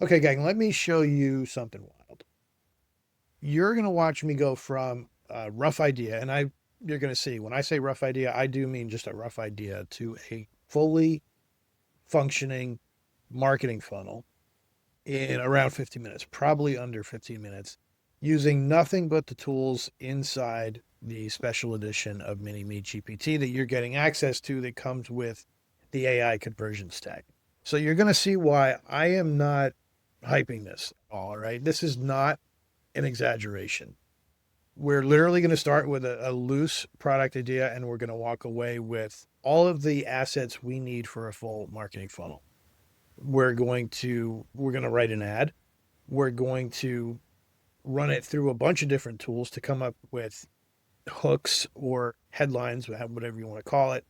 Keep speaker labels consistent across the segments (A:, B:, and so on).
A: Okay, gang, let me show you something wild. You're going to watch me go from a rough idea, and you're going to see when I say rough idea, I do mean just a rough idea to a fully functioning marketing funnel in around 15 minutes, probably under 15 minutes, using nothing but the tools inside the special edition of MiniMeGPT that you're getting access to that comes with the AI conversion stack. So you're going to see why I am not hyping this all right. This is not an exaggeration. We're literally going to start with a loose product idea and we're going to walk away with all of the assets we need for a full marketing funnel. We're going to write an ad. We're going to run it through a bunch of different tools to come up with hooks or headlines, whatever you want to call it,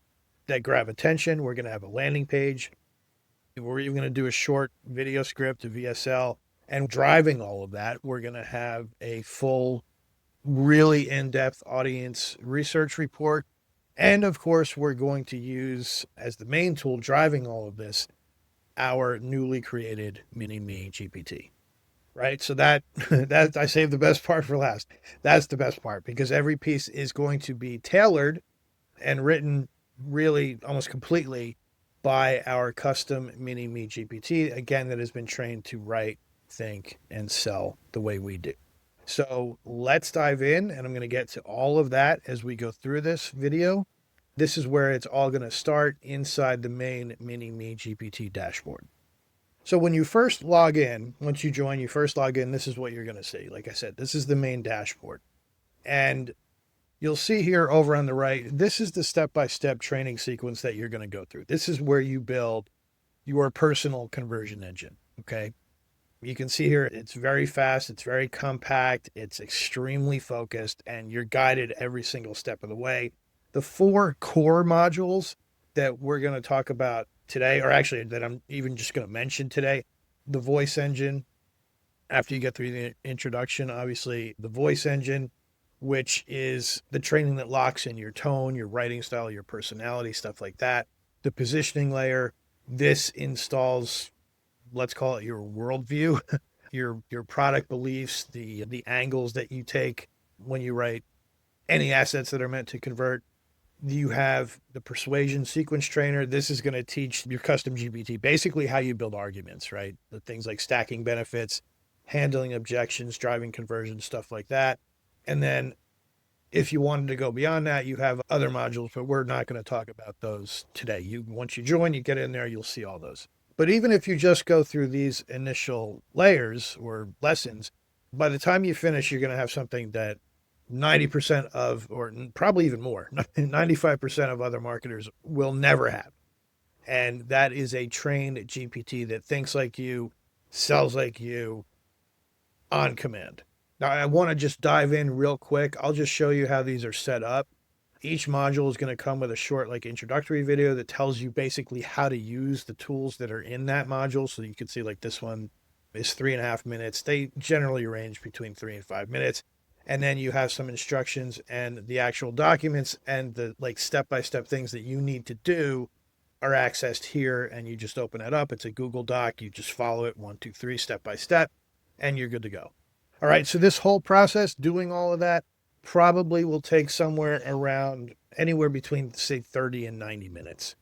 A: that grab attention. We're going to have a landing page. We're even going to do a short video script, a VSL, and driving all of that, we're going to have a full, really in-depth audience research report. And of course, we're going to use as the main tool driving all of this, our newly created Mini Me GPT. Right. So that I saved the best part for last. That's the best part because every piece is going to be tailored and written really almost completely by our custom Mini Me GPT, again, that has been trained to write, think, and sell the way we do. So let's dive in, and I'm going to get to all of that as we go through this video. This is where it's all going to start inside the main Mini Me GPT dashboard. So when you first log in, once you join, you first log in, this is what you're going to see. Like I said, this is the main dashboard. And you'll see here over on the right, this is the step-by-step training sequence that you're going to go through. This is where you build your personal conversion engine. Okay. You can see here, it's very fast. It's very compact. It's extremely focused and you're guided every single step of the way. The 4 core modules that we're going to talk about today, or actually that I'm even just going to mention today, the voice engine. After you get through the introduction, obviously the voice engine, which is the training that locks in your tone, your writing style, your personality, stuff like that. The positioning layer, this installs, let's call it your worldview, your product beliefs, the angles that you take when you write any assets that are meant to convert. You have the persuasion sequence trainer. This is going to teach your custom GPT basically how you build arguments, right? The things like stacking benefits, handling objections, driving conversions, stuff like that. And then if you wanted to go beyond that, you have other modules, but we're not going to talk about those today. Once you join, you get in there, you'll see all those. But even if you just go through these initial layers or lessons, by the time you finish, you're going to have something that 90% of, or probably even more, 95% of other marketers will never have. And that is a trained GPT that thinks like you, sells like you, on command. Now, I want to just dive in real quick. I'll just show you how these are set up. Each module is going to come with a short, like, introductory video that tells you basically how to use the tools that are in that module. So you can see, like, this one is 3.5 minutes. They generally range between 3 and 5 minutes. And then you have some instructions and the actual documents and the, like, step-by-step things that you need to do are accessed here. And you just open it up. It's a Google Doc. You just follow it 1, 2, 3, step by step, and you're good to go. All right. So this whole process, doing all of that, probably will take somewhere around anywhere between, say, 30 and 90 minutes.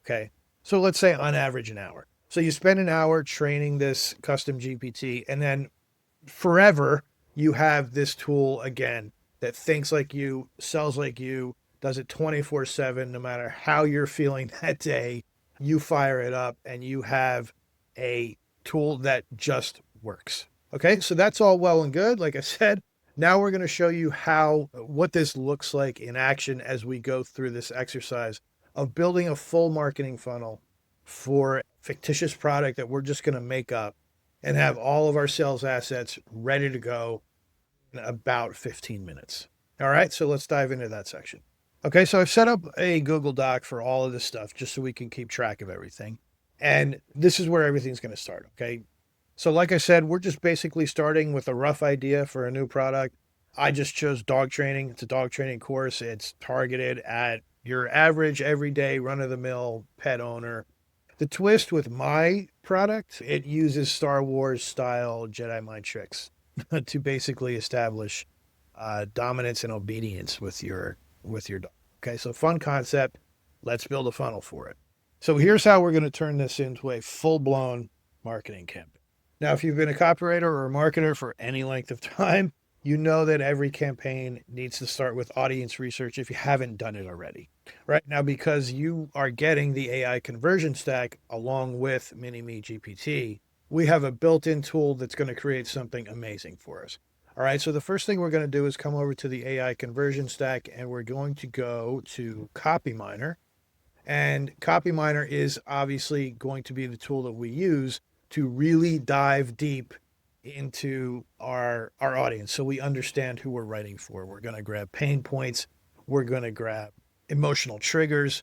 A: Okay. So let's say on average an hour. So you spend an hour training this custom GPT, and then forever you have this tool again that thinks like you, sells like you, does it 24/7, no matter how you're feeling that day. You fire it up and you have a tool that just works. Okay. So that's all well and good. Like I said, now we're going to show you what this looks like in action as we go through this exercise of building a full marketing funnel for a fictitious product that we're just going to make up and have all of our sales assets ready to go in about 15 minutes. All right, so let's dive into that section. Okay, so I've set up a Google Doc for all of this stuff just so we can keep track of everything. And this is where everything's going to start, okay? So like I said, we're just basically starting with a rough idea for a new product. I just chose dog training. It's a dog training course. It's targeted at your average, everyday, run-of-the-mill pet owner. The twist with my product, it uses Star Wars style Jedi mind tricks to basically establish dominance and obedience with your dog. Okay, so fun concept. Let's build a funnel for it. So here's how we're going to turn this into a full-blown marketing campaign. Now, if you've been a copywriter or a marketer for any length of time, you know that every campaign needs to start with audience research if you haven't done it already. Right now, because you are getting the AI conversion stack along with MiniMeGPT, we have a built-in tool that's going to create something amazing for us. All right, so the first thing we're going to do is come over to the AI conversion stack, and we're going to go to CopyMiner. And CopyMiner is obviously going to be the tool that we use to really dive deep into our audience so we understand who we're writing for. We're going to grab pain points, we're going to grab emotional triggers,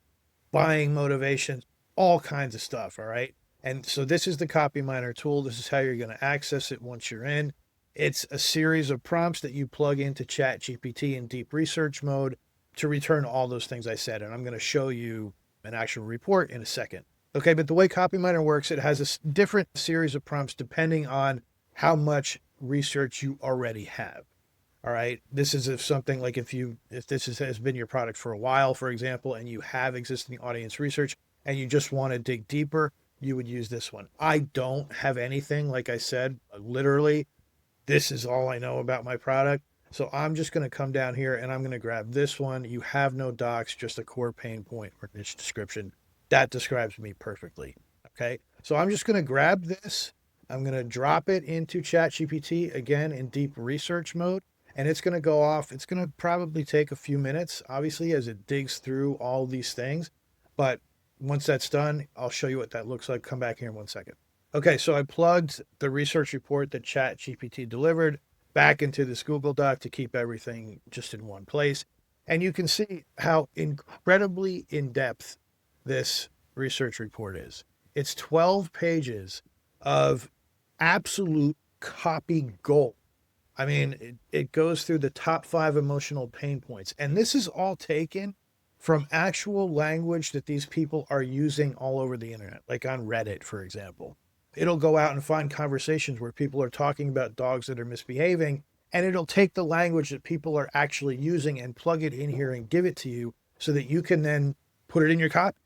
A: buying motivations, all kinds of stuff, all right? And so this is the CopyMiner tool. This is how you're going to access it once you're in. It's a series of prompts that you plug into ChatGPT in deep research mode to return all those things I said. And I'm going to show you an actual report in a second. Okay, but the way CopyMiner works, it has a different series of prompts depending on how much research you already have. All right. This is if something like if has been your product for a while, for example, and you have existing audience research and you just want to dig deeper, you would use this one. I don't have anything, like I said, literally, this is all I know about my product. So I'm just going to come down here and I'm going to grab this one. You have no docs, just a core pain point or niche description. That describes me perfectly. Okay. So I'm just going to grab this. I'm going to drop it into ChatGPT again in deep research mode. And it's going to go off. It's going to probably take a few minutes, obviously, as it digs through all these things. But once that's done, I'll show you what that looks like. Come back here in 1 second. Okay, so I plugged the research report that ChatGPT delivered back into this Google Doc to keep everything just in one place. And you can see how incredibly in-depth this research report is. It's 12 pages of absolute copy gold. I mean, it goes through the top 5 emotional pain points. And this is all taken from actual language that these people are using all over the internet, like on Reddit, for example. It'll go out and find conversations where people are talking about dogs that are misbehaving, and it'll take the language that people are actually using and plug it in here and give it to you so that you can then put it in your copy,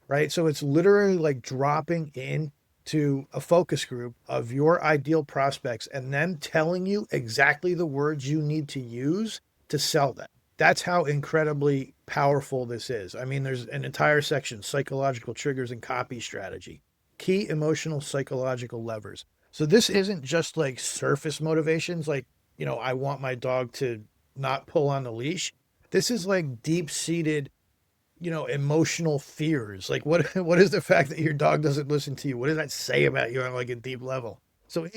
A: right? So it's literally like dropping in to a focus group of your ideal prospects and then telling you exactly the words you need to use to sell them. That's how incredibly powerful this is. I mean, there's an entire section, psychological triggers and copy strategy, key emotional psychological levers. So this isn't just like surface motivations, like, you know, I want my dog to not pull on the leash. This is like deep-seated, you know, emotional fears. Like what is the fact that your dog doesn't listen to you? What does that say about you on like a deep level? So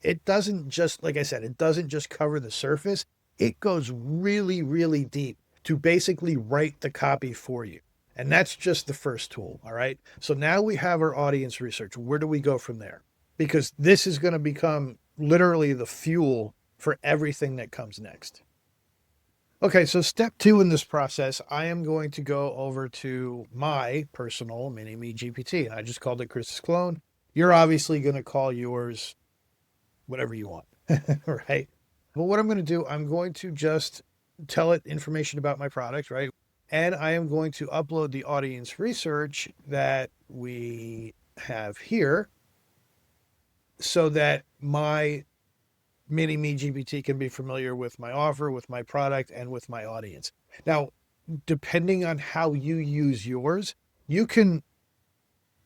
A: it doesn't just, like I said, it doesn't just cover the surface. It goes really, really deep to basically write the copy for you. And that's just the first tool. All right. So now we have our audience research. Where do we go from there? Because this is going to become literally the fuel for everything that comes next. Okay, so step 2 in this process, I am going to go over to my personal MiniMeGPT. And I just called it Chris's clone. You're obviously going to call yours whatever you want, right? But what I'm going to do, I'm going to just tell it information about my product, right? And I am going to upload the audience research that we have here so that my MiniMeGPT can be familiar with my offer, with my product, and with my audience. Now, depending on how you use yours, you can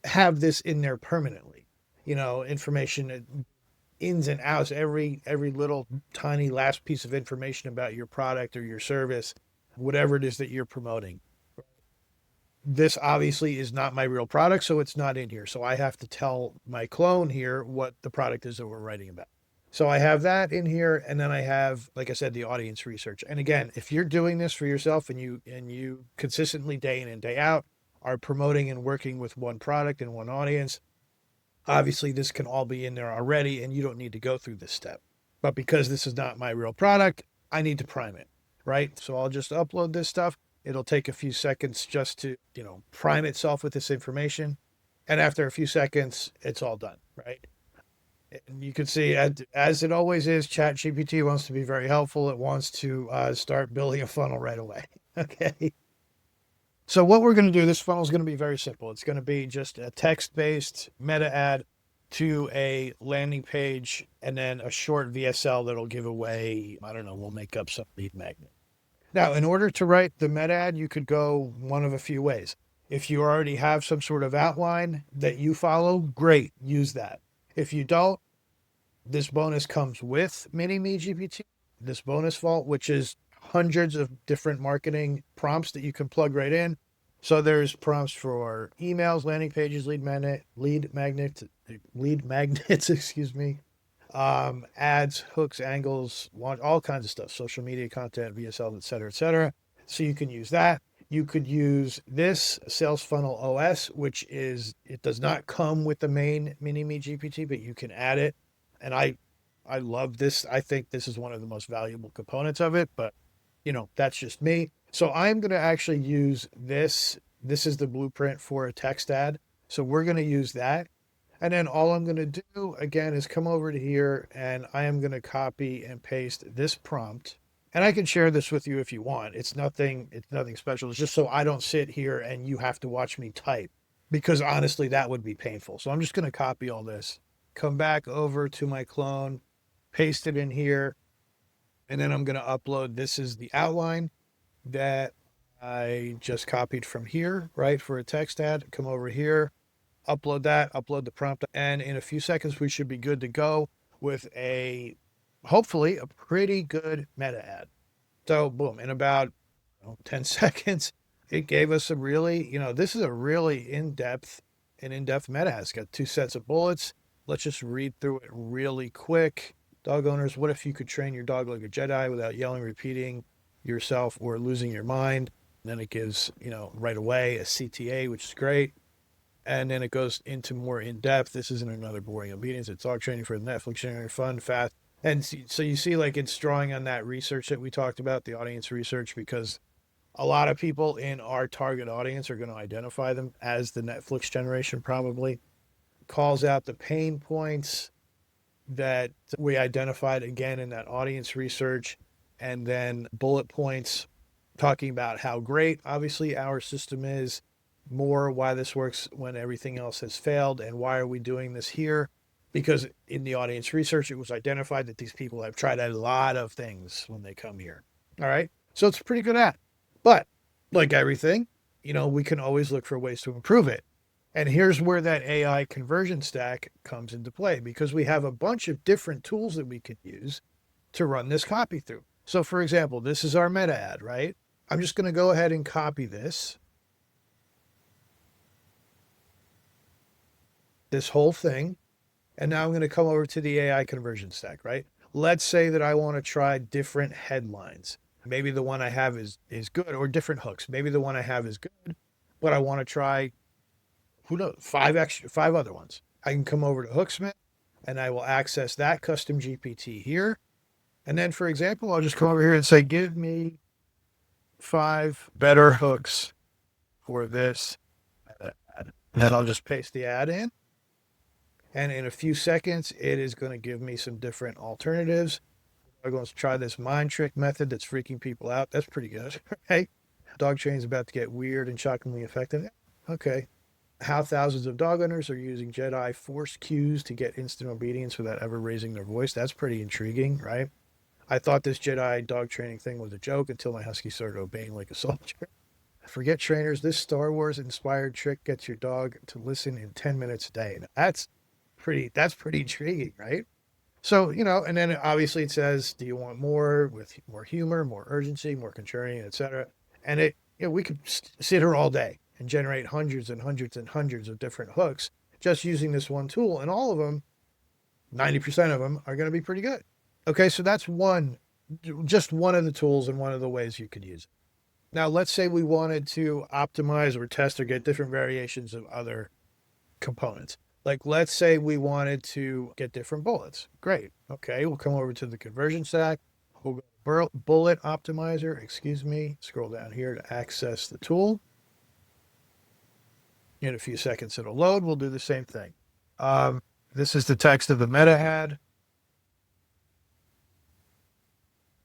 A: have this in there permanently. You know, information ins and outs, every little tiny last piece of information about your product or your service, whatever it is that you're promoting. This obviously is not my real product, so it's not in here. So I have to tell my clone here what the product is that we're writing about. So I have that in here, and then I have, like I said, the audience research. And again, if you're doing this for yourself and you consistently day in and day out are promoting and working with one product and one audience, obviously this can all be in there already and you don't need to go through this step. But because this is not my real product, I need to prime it, right? So I'll just upload this stuff. It'll take a few seconds just to, you know, prime itself with this information. And after a few seconds, it's all done, right? And you can see, as it always is, ChatGPT wants to be very helpful. It wants to start building a funnel right away. Okay. So what we're going to do, this funnel is going to be very simple. It's going to be just a text-based meta ad to a landing page and then a short VSL that'll give away, I don't know, we'll make up some lead magnet. Now, in order to write the meta ad, you could go one of a few ways. If you already have some sort of outline that you follow, great, use that. If you don't, this bonus comes with MiniMeGPT, this bonus vault, which is hundreds of different marketing prompts that you can plug right in. So there's prompts for emails, landing pages, lead magnets, excuse me, ads, hooks, angles, all kinds of stuff, social media content, VSL, et cetera, et cetera. So you can use that. You could use this Sales Funnel OS, which is, it does not come with the main MiniMeGPT, but you can add it. And I love this. I think this is one of the most valuable components of it, but that's just me. So I'm going to actually use this. This is the blueprint for a text ad. So we're going to use that. And then all I'm going to do again is come over to here and I am going to copy and paste this prompt. And I can share this with you if you want. It's nothing special. It's just so I don't sit here and you have to watch me type, because honestly, that would be painful. So I'm just going to copy all this, come back over to my clone, paste it in here, and then I'm going to upload. This is the outline that I just copied from here, right? For a text ad, come over here, upload that, upload the prompt, and in a few seconds, we should be good to go with hopefully a pretty good meta ad. So boom, in about 10 seconds, it gave us a really, this is a really in-depth meta ad. It's got 2 sets of bullets. Let's just read through it really quick. Dog owners, what if you could train your dog like a Jedi without yelling, repeating yourself, or losing your mind? And then it gives, right away a CTA, which is great. And then it goes into more in depth. This isn't another boring obedience. It's dog training for Netflix, sharing fun, fast. And so you see, like, it's drawing on that research that we talked about, the audience research, because a lot of people in our target audience are going to identify them as the Netflix generation, probably. Calls out the pain points that we identified again in that audience research, and then bullet points talking about how great, obviously, our system is, more why this works when everything else has failed, and why are we doing this here? Because in the audience research, it was identified that these people have tried a lot of things when they come here. All right. So it's a pretty good ad. But like everything, we can always look for ways to improve it. And here's where that AI conversion stack comes into play, because we have a bunch of different tools that we could use to run this copy through. So for example, this is our meta ad, right? I'm just going to go ahead and copy this whole thing. And now I'm going to come over to the AI conversion stack, right? Let's say that I want to try different headlines. Maybe the one I have is good, or different hooks. Maybe the one I have is good, but I want to try, who knows, 5 other ones. I can come over to Hooksmith and I will access that custom GPT here. And then, for example, I'll just come over here and say, give me 5 better hooks for this ad. And then I'll just paste the ad in. And in a few seconds, it is going to give me some different alternatives. I'm going to try this mind trick method that's freaking people out. That's pretty good. Right? Dog training is about to get weird and shockingly effective. Okay. How thousands of dog owners are using Jedi Force cues to get instant obedience without ever raising their voice. That's pretty intriguing, right? I thought this Jedi dog training thing was a joke until my husky started obeying like a soldier. Forget trainers. This Star Wars inspired trick gets your dog to listen in 10 minutes a day. Now, that's pretty intriguing, right? So, and then obviously it says, do you want more with more humor, more urgency, more contrarian, etc. And we could sit here all day and generate hundreds and hundreds and hundreds of different hooks just using this one tool. And all of them, 90% of them are going to be pretty good. Okay. So that's just one of the tools and one of the ways you could use it. Now, let's say we wanted to optimize or test or get different variations of other components. Like, let's say we wanted to get different bullets. Great. Okay, we'll come over to the conversion stack. We'll go bullet optimizer, scroll down here to access the tool. In a few seconds, it'll load. We'll do the same thing. This is the text of the meta ad.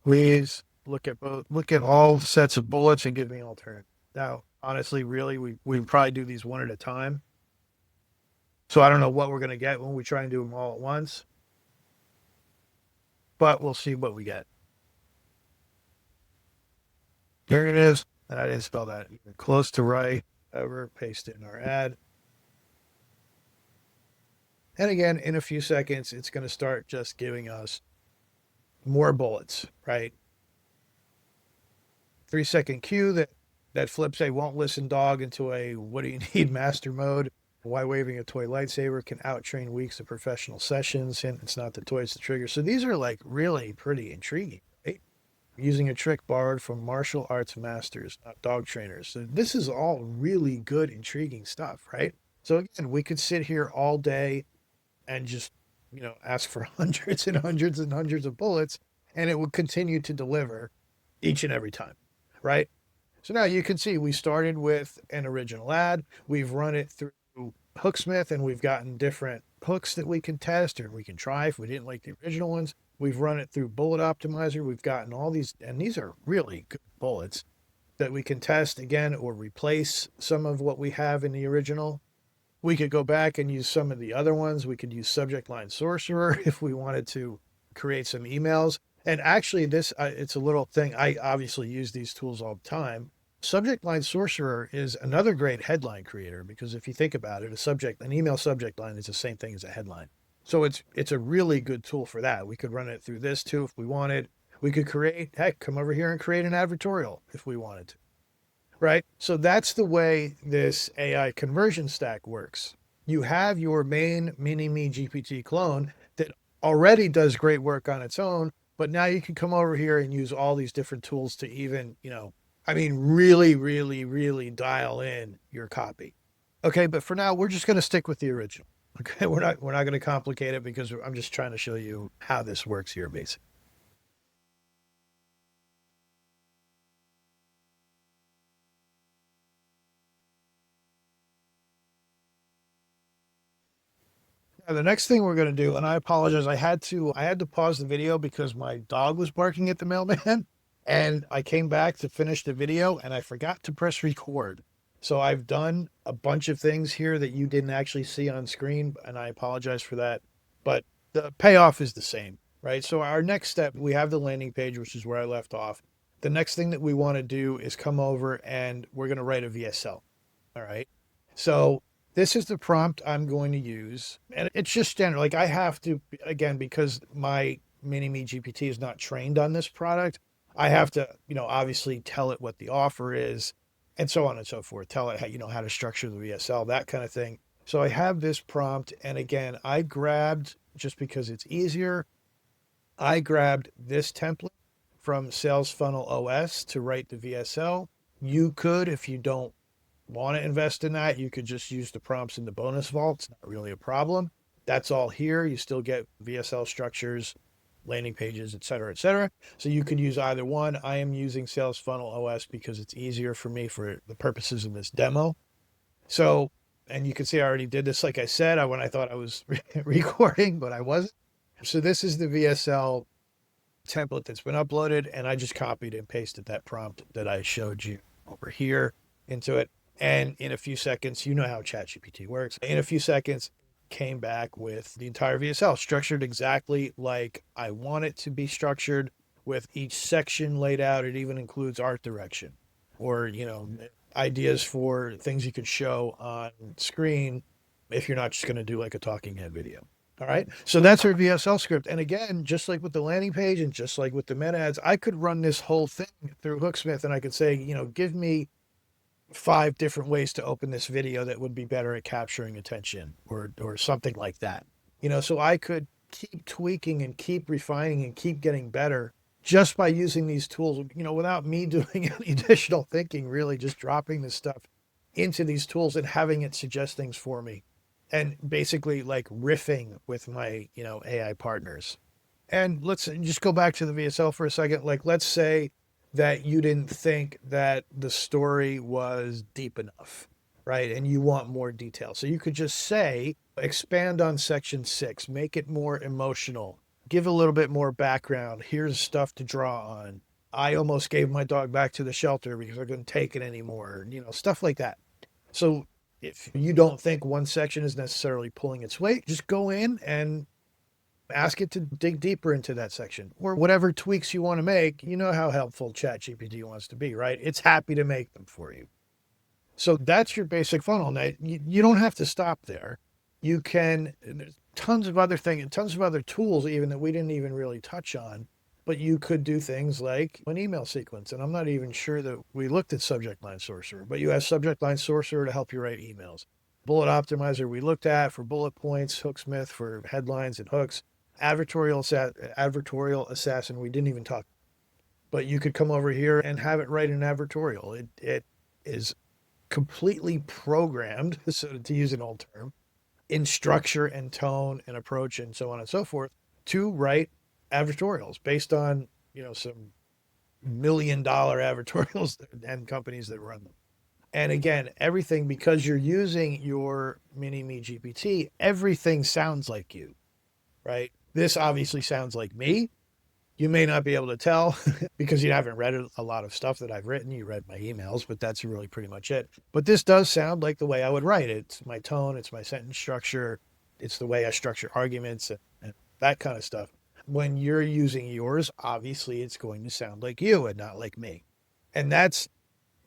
A: Please look at all sets of bullets and give me an alternative. Now, honestly, really, we probably do these one at a time. So I don't know what we're going to get when we try and do them all at once, but we'll see what we get. There it is. And I didn't spell that even close to right. Ever paste it in our ad. And again, in a few seconds, it's going to start just giving us more bullets, right? 3-second cue that flips a won't listen dog into a what do you need master mode. Why waving a toy lightsaber can outtrain weeks of professional sessions. And it's not the toy, it's the trigger. So these are like really pretty intriguing, right? Using a trick borrowed from martial arts masters, not dog trainers. So this is all really good, intriguing stuff, right? So again, we could sit here all day and just, ask for hundreds and hundreds and hundreds of bullets, and it would continue to deliver each and every time, right? So now you can see we started with an original ad. We've run it through Hooksmith, and we've gotten different hooks that we can test or we can try if we didn't like the original ones. We've run it through Bullet Optimizer. We've gotten all these, and these are really good bullets that we can test again or replace some of what we have in the original. We could go back and use some of the other ones. We could use Subject Line Sorcerer if we wanted to create some emails. And actually, it's a little thing. I obviously use these tools all the time. Subject Line Sorcerer is another great headline creator because if you think about it, an email subject line is the same thing as a headline. So it's a really good tool for that. We could run it through this too if we wanted. We could come over here and create an advertorial if we wanted to. Right? So that's the way this AI conversion stack works. You have your main MiniMeGPT clone that already does great work on its own, but now you can come over here and use all these different tools to even, really, really, really dial in your copy. Okay, but for now, we're just going to stick with the original. Okay, we're not going to complicate it because I'm just trying to show you how this works here, basically. Now, the next thing we're going to do, and I apologize, I had to pause the video because my dog was barking at the mailman, and I came back to finish the video and I forgot to press record. So I've done a bunch of things here that you didn't actually see on screen, and I apologize for that. But the payoff is the same, right? So our next step, we have the landing page, which is where I left off. The next thing that we want to do is come over and we're going to write a VSL. All right. So this is the prompt I'm going to use. And it's just standard. Like I have to, again, because my MiniMeGPT is not trained on this product, I have to, obviously tell it what the offer is and so on and so forth. Tell it how, how to structure the VSL, that kind of thing. So I have this prompt. And again, I grabbed, just because it's easier, I grabbed this template from Sales Funnel OS to write the VSL. You could, if you don't want to invest in that, you could just use the prompts in the bonus vault. It's not really a problem. That's all here. You still get VSL structures, landing pages, et cetera, et cetera. So you could use either one. I am using Sales Funnel OS because it's easier for me for the purposes of this demo. So, and you can see I already did this, like I said, when I thought I was recording, but I wasn't. So this is the VSL template that's been uploaded, and I just copied and pasted that prompt that I showed you over here into it. And in a few seconds, you know how ChatGPT works. In a few seconds, came back with the entire VSL structured exactly like I want it to be structured, with each section laid out. It even includes art direction or, ideas for things you could show on screen if you're not just going to do like a talking head video. All right. So that's our VSL script. And again, just like with the landing page and just like with the meta ads, I could run this whole thing through Hooksmith and I could say, give me 5 different ways to open this video that would be better at capturing attention or something like that. So I could keep tweaking and keep refining and keep getting better just by using these tools, without me doing any additional thinking, really just dropping this stuff into these tools and having it suggest things for me and basically like riffing with my, AI partners. And let's just go back to the VSL for a second. Like, let's say that you didn't think that the story was deep enough, right? And you want more detail. So you could just say, expand on section 6, make it more emotional, give a little bit more background. Here's stuff to draw on. I almost gave my dog back to the shelter because I couldn't take it anymore, stuff like that. So if you don't think one section is necessarily pulling its weight, just go in and ask it to dig deeper into that section or whatever tweaks you want to make. You know how helpful ChatGPT wants to be, right? It's happy to make them for you. So that's your basic funnel. Now, you don't have to stop there. You can, there's tons of other things, tons of other tools even that we didn't even really touch on, but you could do things like an email sequence. And I'm not even sure that we looked at subject line sorcerer, but you have subject line sorcerer to help you write emails. Bullet optimizer we looked at for bullet points, Hooksmith for headlines and hooks, advertorial assassin we didn't even talk. But you could come over here and have it write an advertorial. It is completely programmed, so to use an old term, in structure and tone and approach and so on and so forth to write advertorials based on, some $1 million advertorials and companies that run them. And again, everything, because you're using your MiniMeGPT, everything sounds like you, right? This obviously sounds like me. You may not be able to tell because you haven't read a lot of stuff that I've written. You read my emails, but that's really pretty much it. But this does sound like the way I would write it. It's my tone, it's my sentence structure, it's the way I structure arguments and that kind of stuff. When you're using yours, obviously it's going to sound like you and not like me. And that's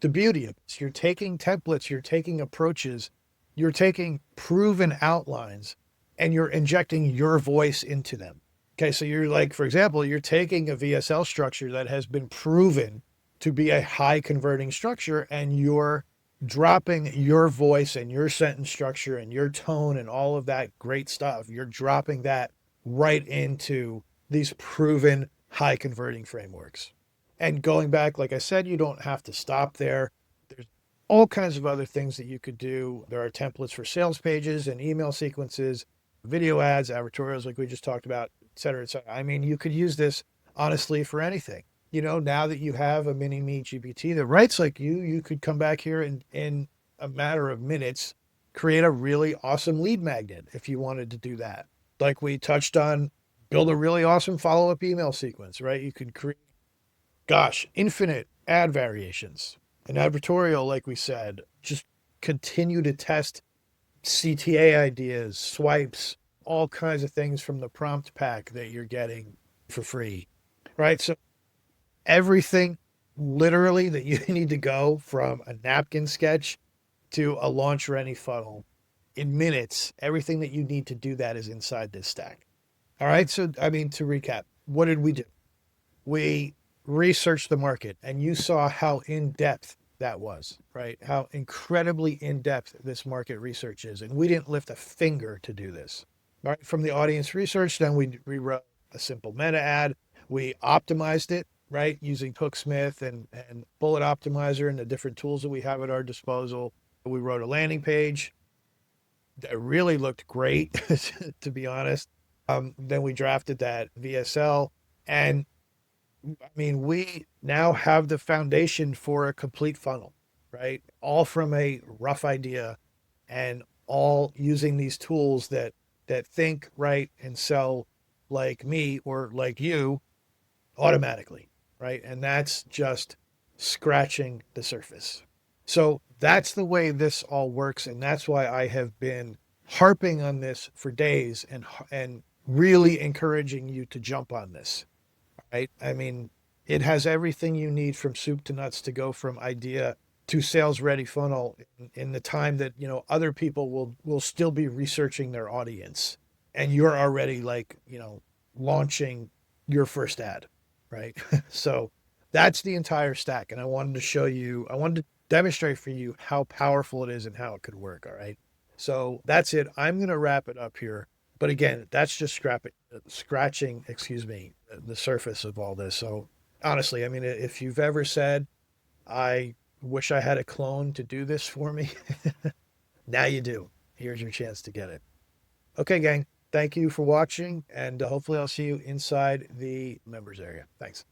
A: the beauty of it. You're taking templates, you're taking approaches, you're taking proven outlines, and you're injecting your voice into them. Okay, so you're like, for example, you're taking a VSL structure that has been proven to be a high converting structure, and you're dropping your voice and your sentence structure and your tone and all of that great stuff. You're dropping that right into these proven high converting frameworks. And going back, like I said, you don't have to stop there. There's all kinds of other things that you could do. There are templates for sales pages and email sequences, video ads, advertorials, like we just talked about, et cetera, et cetera. I mean, you could use this honestly for anything. Now that you have a MiniMeGPT that writes like you could come back here and in a matter of minutes, create a really awesome lead magnet if you wanted to do that. Like we touched on, build a really awesome follow-up email sequence, right? You could create, infinite ad variations. An advertorial, like we said, just continue to test CTA ideas, swipes, all kinds of things from the prompt pack that you're getting for free, right? So everything literally that you need to go from a napkin sketch to a launch ready funnel in minutes, everything that you need to do that is inside this stack. All right. So, to recap, what did we do? We researched the market, and you saw how in depth that was, right? How incredibly in depth this market research is. And we didn't lift a finger to do this. All right. From the audience research, then we rewrote a simple meta ad. We optimized it, right? Using Hooksmith and Bullet Optimizer and the different tools that we have at our disposal. We wrote a landing page that really looked great, to be honest. Then we drafted that VSL. And we now have the foundation for a complete funnel, right? All from a rough idea and all using these tools that think, write, and sell like me or like you automatically, right? And that's just scratching the surface. So that's the way this all works. And that's why I have been harping on this for days and really encouraging you to jump on this, right? It has everything you need from soup to nuts to go from idea to sales ready funnel in the time that, other people will still be researching their audience, and you're already launching your first ad, right? So that's the entire stack. And I wanted to demonstrate for you how powerful it is and how it could work. All right. So that's it. I'm going to wrap it up here. But again, that's just scratching, the surface of all this. So honestly, if you've ever said, I wish I had a clone to do this for me, now you do. Here's your chance to get it. Okay, gang. Thank you for watching, and hopefully I'll see you inside the members area. Thanks.